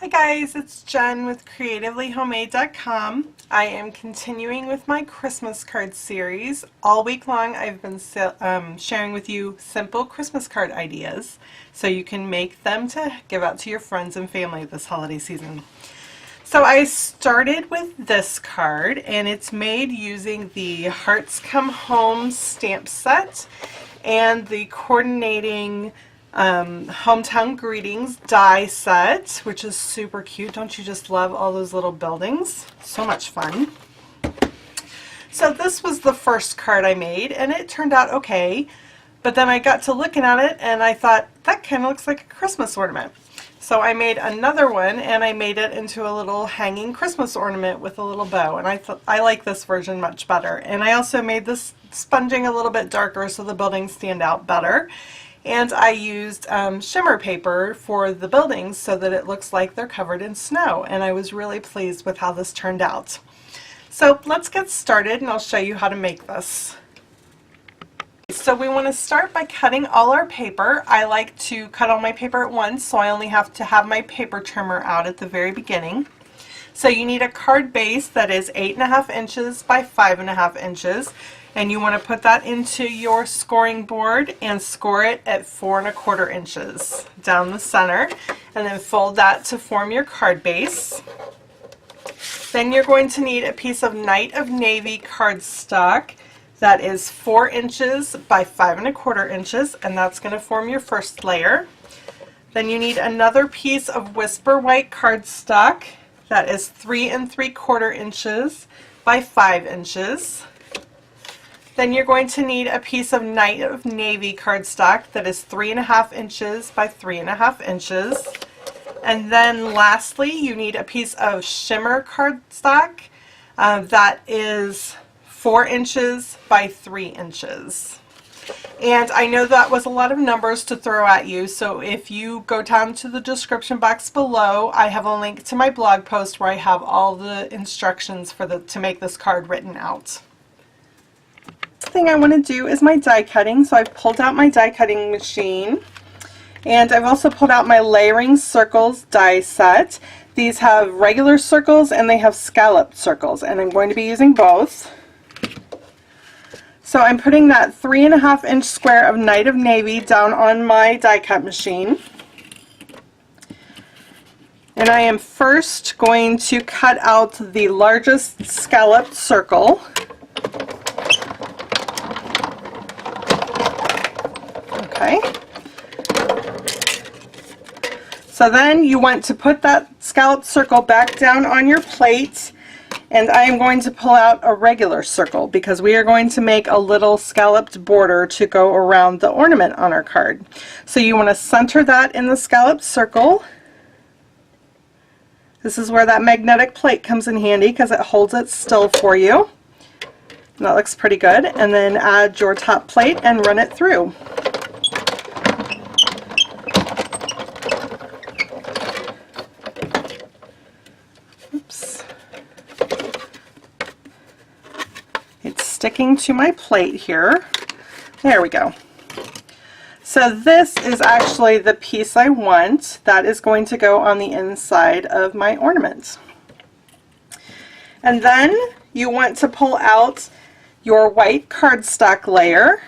Hi guys, it's Jen with creativelyhomemade.com. I am continuing with my Christmas card series. All week long I've been sharing with you simple Christmas card ideas so you can make them to give out to your friends and family this holiday season. So I started with this card, and it's made using the Hearts Come Home stamp set and the coordinating hometown greetings die set, which is super cute. Don't you just love all those little buildings? So much fun. So this was the first card I made, and it turned out okay, but then I got to looking at it and I thought that kind of looks like a Christmas ornament. So I made another one, and I made it into a little hanging Christmas ornament with a little bow, and I like this version much better. And I also made this sponging a little bit darker so the buildings stand out better. And I used shimmer paper for the buildings so that it looks like they're covered in snow, and I was really pleased with how this turned out. So let's get started, and I'll show you how to make this. So we want to start by cutting all our paper. I like to cut all my paper at once, so I only have to have my paper trimmer out at the very beginning. So you need a card base that is 8.5 inches by 5.5 inches. And you want to put that into your scoring board and score it at 4.25 inches down the center, and then fold that to form your card base. Then you're going to need a piece of Night of Navy cardstock that is 4 inches by 5.25 inches, and that's going to form your first layer. Then you need another piece of Whisper White cardstock that is 3.75 inches by 5 inches. Then you're going to need a piece of Night of Navy cardstock that is 3.5 inches by 3.5 inches. And then lastly, you need a piece of shimmer cardstock that is 4 inches by 3 inches. And I know that was a lot of numbers to throw at you, so if you go down to the description box below, I have a link to my blog post where I have all the instructions for to make this card written out. Thing I want to do is my die cutting, so I've pulled out my die cutting machine, and I've also pulled out my layering circles die set. These have regular circles and they have scalloped circles, and I'm going to be using both. So I'm putting that 3.5 inch square of Night of Navy down on my die cut machine, and I am first going to cut out the largest scalloped circle. Okay. So then you want to put that scalloped circle back down on your plate, and I am going to pull out a regular circle because we are going to make a little scalloped border to go around the ornament on our card. So you want to center that in the scalloped circle. This is where that magnetic plate comes in handy because it holds it still for you. And that looks pretty good. And then add your top plate and run it through. Sticking to my plate here. There we go. So this is actually the piece I want that is going to go on the inside of my ornament. And then you want to pull out your white cardstock layer,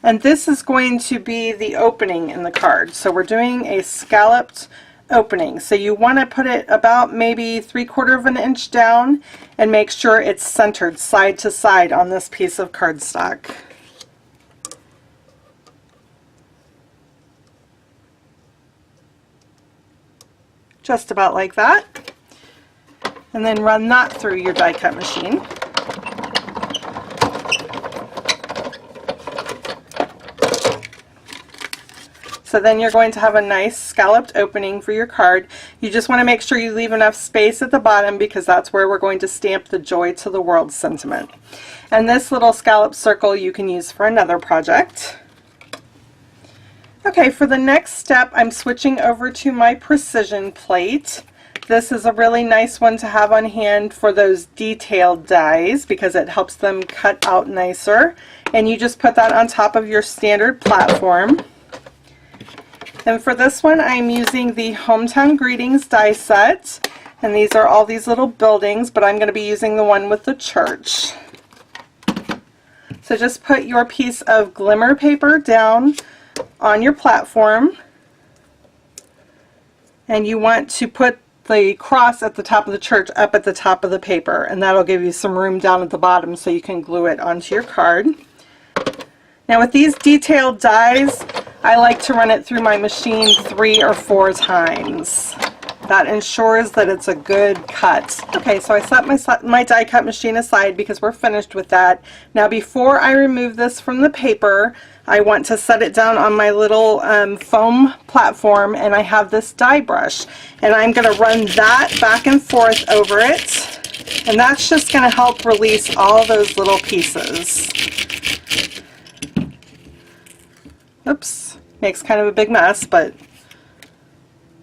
and this is going to be the opening in the card. So we're doing a scalloped opening. So you want to put it about maybe 3/4 inch down and make sure it's centered side to side on this piece of cardstock. Just about like that. And then run that through your die cut machine. So then you're going to have a nice scalloped opening for your card. You just want to make sure you leave enough space at the bottom because that's where we're going to stamp the Joy to the World sentiment. And this little scalloped circle you can use for another project. Okay, for the next step I'm switching over to my precision plate. This is a really nice one to have on hand for those detailed dies because it helps them cut out nicer. And you just put that on top of your standard platform. And for this one, I'm using the Hometown Greetings die set. And these are all these little buildings, but I'm going to be using the one with the church. So just put your piece of glimmer paper down on your platform. And you want to put the cross at the top of the church up at the top of the paper, and that'll give you some room down at the bottom so you can glue it onto your card. Now with these detailed dies, I like to run it through my machine 3 or 4 times. That ensures that it's a good cut. Okay, so I set my die cut machine aside because we're finished with that. Now before I remove this from the paper, I want to set it down on my little foam platform, and I have this die brush. And I'm going to run that back and forth over it. And that's just going to help release all those little pieces. Oops, makes kind of a big mess, but...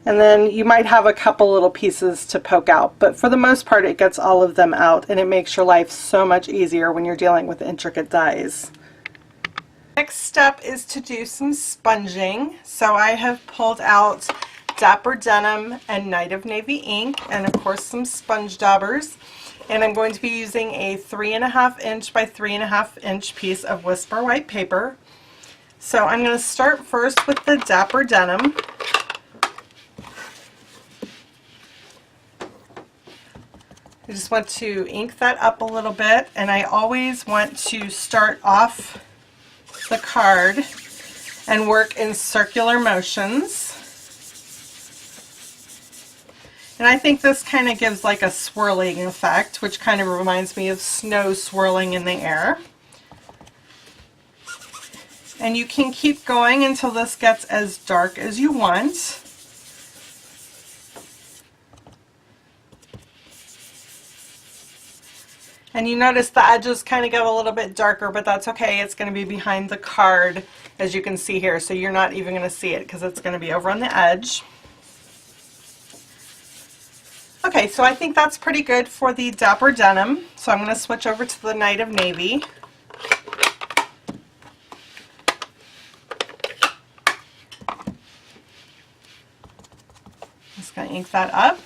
And then you might have a couple little pieces to poke out, but for the most part it gets all of them out, and it makes your life so much easier when you're dealing with intricate dies. Next step is to do some sponging. So I have pulled out Dapper Denim and Night of Navy ink, and of course some sponge daubers. And I'm going to be using a 3.5 inch by 3.5 inch piece of Whisper White paper. So I'm going to start first with the Dapper Denim. I just want to ink that up a little bit, and I always want to start off the card and work in circular motions. And I think this kind of gives like a swirling effect, which kind of reminds me of snow swirling in the air. And you can keep going until this gets as dark as you want. And you notice the edges kind of get a little bit darker, but that's okay. It's going to be behind the card, as you can see here, so you're not even going to see it because it's going to be over on the edge. Okay, so I think that's pretty good for the Dapper Denim. So I'm going to switch over to the Night of Navy. Just going to ink that up.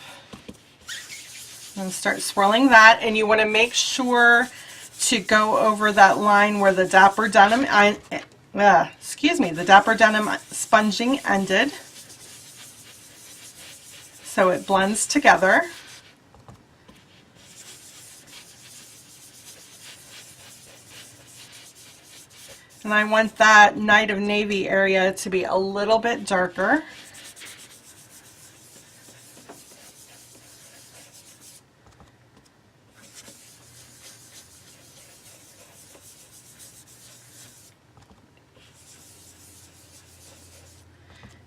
And start swirling that, and you want to make sure to go over that line where the Dapper Denim, the Dapper Denim sponging ended, so it blends together. And I want that Night of Navy area to be a little bit darker.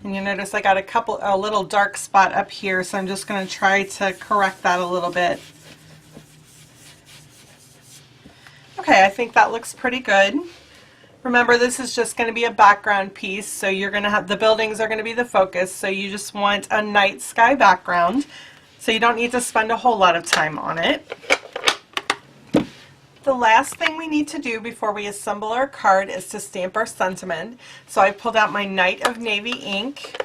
And you notice I got a little dark spot up here, so I'm just going to try to correct that a little bit. Okay, I think that looks pretty good. Remember, this is just going to be a background piece, so you're going to have the buildings are going to be the focus, so you just want a night sky background, so you don't need to spend a whole lot of time on it. The last thing we need to do before we assemble our card is to stamp our sentiment. So I pulled out my Night of Navy ink,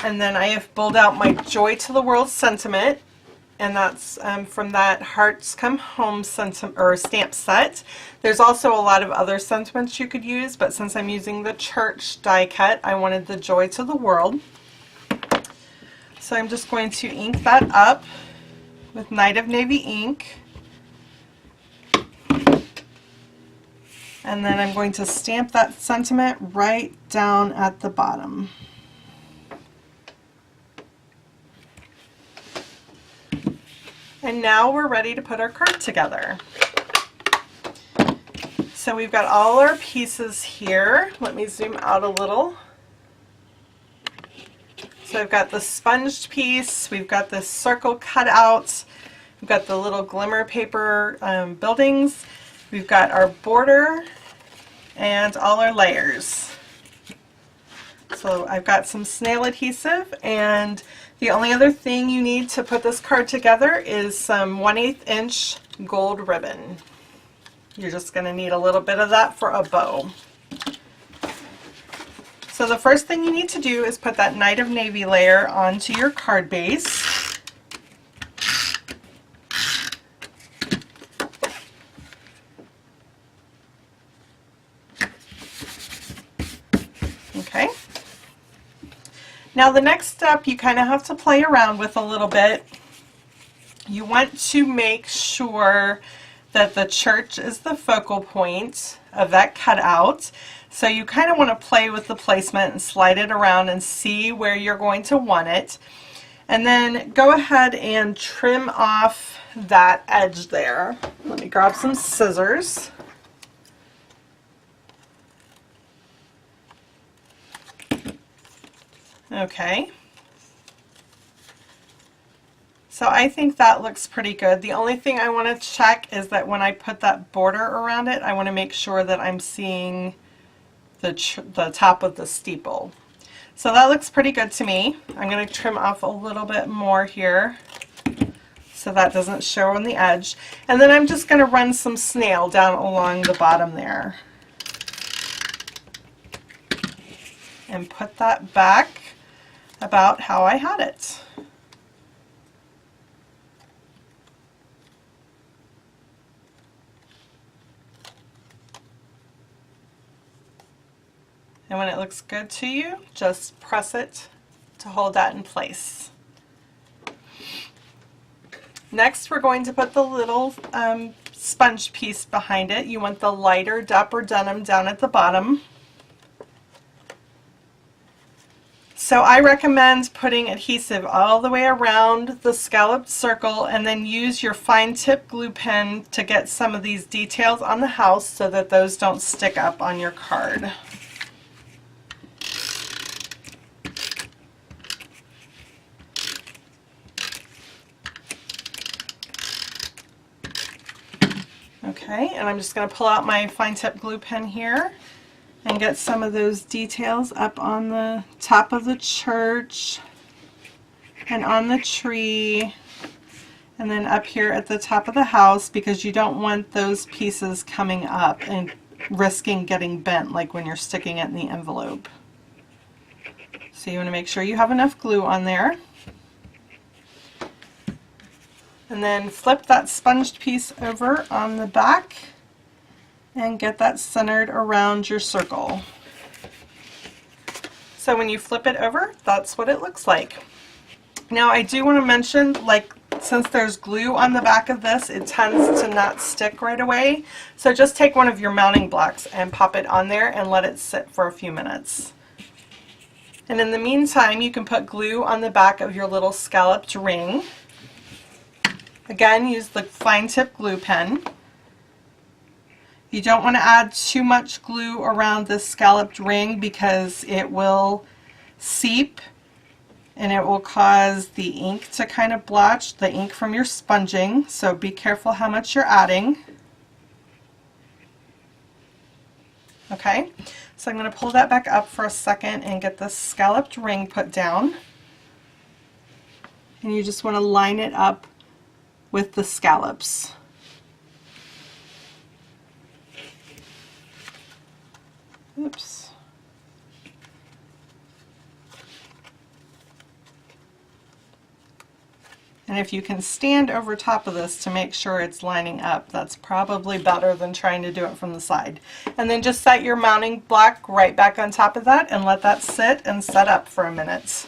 and then I have pulled out my Joy to the World sentiment, and that's from that Hearts Come Home stamp set. There's also a lot of other sentiments you could use, but since I'm using the church die cut, I wanted the Joy to the World. So I'm just going to ink that up with Night of Navy ink. And then I'm going to stamp that sentiment right down at the bottom. And now we're ready to put our card together. So we've got all our pieces here. Let me zoom out a little. So I've got the sponged piece, we've got this circle cut out, we've got the little glimmer paper buildings, we've got our border, and all our layers. So I've got some snail adhesive, and the only other thing you need to put this card together is some 1/8 inch gold ribbon. You're just going to need a little bit of that for a bow. So the first thing you need to do is put that Night of Navy layer onto your card base. Okay. Now the next step you kind of have to play around with a little bit. You want to make sure that the church is the focal point of that cutout. So you kind of want to play with the placement and slide it around and see where you're going to want it. And then go ahead and trim off that edge there. Let me grab some scissors. Okay. So I think that looks pretty good. The only thing I want to check is that when I put that border around it, I want to make sure that I'm seeing the top of the steeple. So that looks pretty good to me. I'm going to trim off a little bit more here so that doesn't show on the edge. And then I'm just going to run some snail down along the bottom there. And put that back about how I had it. And when it looks good to you, just press it to hold that in place. Next, we're going to put the little sponge piece behind it. You want the lighter dapper denim down at the bottom. So I recommend putting adhesive all the way around the scalloped circle and then use your fine tip glue pen to get some of these details on the house so that those don't stick up on your card. Okay, and I'm just going to pull out my fine tip glue pen here and get some of those details up on the top of the church and on the tree and then up here at the top of the house, because you don't want those pieces coming up and risking getting bent like when you're sticking it in the envelope. So you want to make sure you have enough glue on there. And then flip that sponged piece over on the back and get that centered around your circle. So when you flip it over, that's what it looks like. Now I do want to mention, like, since there's glue on the back of this, it tends to not stick right away. So just take one of your mounting blocks and pop it on there and let it sit for a few minutes. And in the meantime, you can put glue on the back of your little scalloped ring. Again, use the fine tip glue pen. You don't want to add too much glue around this scalloped ring because it will seep and it will cause the ink to kind of blotch, the ink from your sponging, so be careful how much you're adding. Okay, so I'm going to pull that back up for a second and get the scalloped ring put down. And you just want to line it up with the scallops. Oops. And if you can stand over top of this to make sure it's lining up, that's probably better than trying to do it from the side. And then just set your mounting block right back on top of that and let that sit and set up for a minute.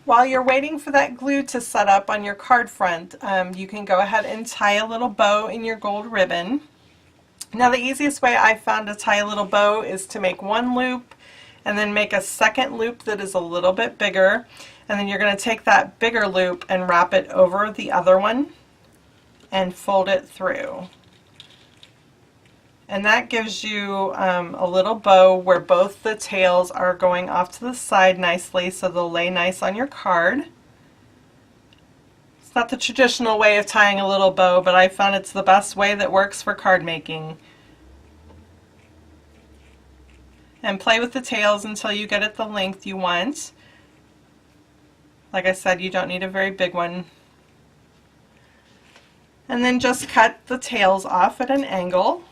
While you're waiting for that glue to set up on your card front, you can go ahead and tie a little bow in your gold ribbon. Now the easiest way I found to tie a little bow is to make one loop and then make a second loop that is a little bit bigger, and then you're going to take that bigger loop and wrap it over the other one and fold it through. And that gives you a little bow where both the tails are going off to the side nicely so they'll lay nice on your card. It's not the traditional way of tying a little bow, but I found it's the best way that works for card making. And play with the tails until you get it the length you want. Like I said, you don't need a very big one. And then just cut the tails off at an angle.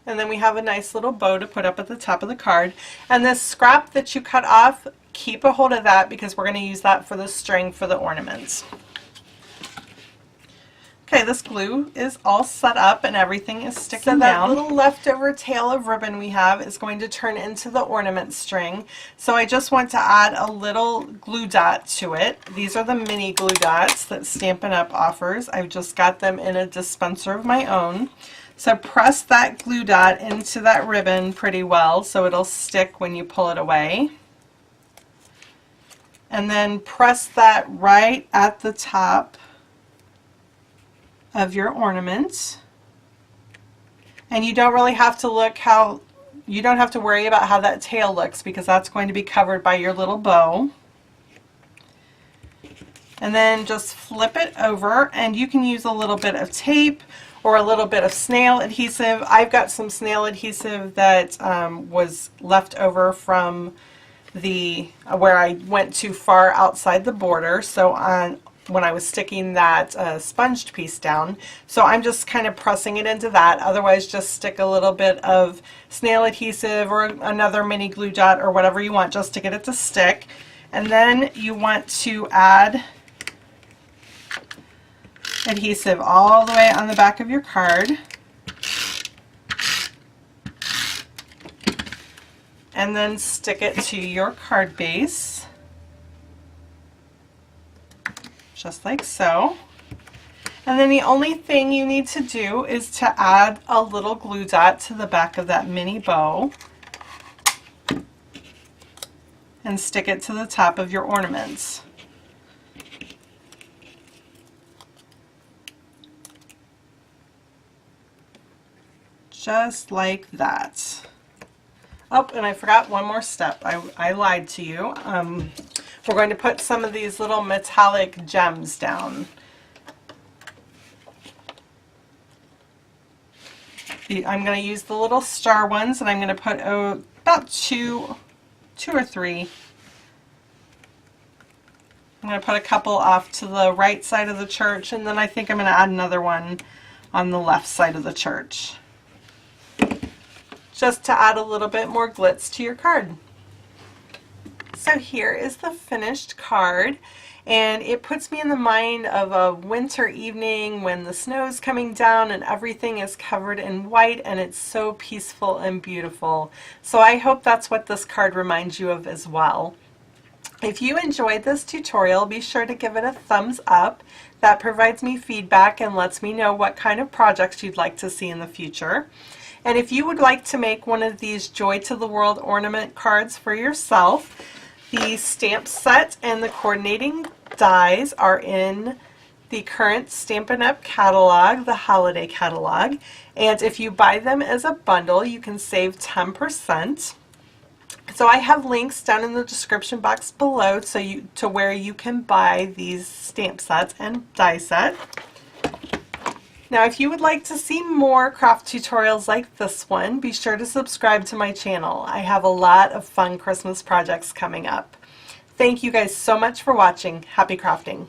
And then we have a nice little bow to put up at the top of the card. And this scrap that you cut off, keep a hold of that because we're going to use that for the string for the ornaments. Okay, this glue is all set up and everything is sticking down. So that little leftover tail of ribbon we have is going to turn into the ornament string. So I just want to add a little glue dot to it. These are the mini glue dots that Stampin' Up! Offers. I've just got them in a dispenser of my own. So press that glue dot into that ribbon pretty well so it'll stick when you pull it away. And then press that right at the top of your ornament. And you don't really have to you don't have to worry about how that tail looks because that's going to be covered by your little bow. And then just flip it over, and you can use a little bit of tape or a little bit of snail adhesive. I've got some snail adhesive that was left over from where I went too far outside the border, so when I was sticking that sponged piece down. So I'm just kind of pressing it into that. Otherwise, just stick a little bit of snail adhesive or another mini glue dot or whatever you want just to get it to stick. And then you want to add adhesive all the way on the back of your card. And then stick it to your card base. Just like so. And then the only thing you need to do is to add a little glue dot to the back of that mini bow and stick it to the top of your ornaments. Just like that. Oh, and I forgot one more step. I lied to you. We're going to put some of these little metallic gems down. I'm going to use the little star ones, and I'm going to put about two or three. I'm going to put a couple off to the right side of the church, and then I think I'm going to add another one on the left side of the church, just to add a little bit more glitz to your card. So here is the finished card, and it puts me in the mind of a winter evening when the snow is coming down and everything is covered in white, and it's so peaceful and beautiful. So I hope that's what this card reminds you of as well. If you enjoyed this tutorial, be sure to give it a thumbs up. That provides me feedback and lets me know what kind of projects you'd like to see in the future. And if you would like to make one of these Joy to the World ornament cards for yourself, the stamp set and the coordinating dies are in the current Stampin' Up! Catalog, the holiday catalog. And if you buy them as a bundle, you can save 10%. So I have links down in the description box below to where you can buy these stamp sets and die set. Now, if you would like to see more craft tutorials like this one, be sure to subscribe to my channel. I have a lot of fun Christmas projects coming up. Thank you guys so much for watching. Happy crafting!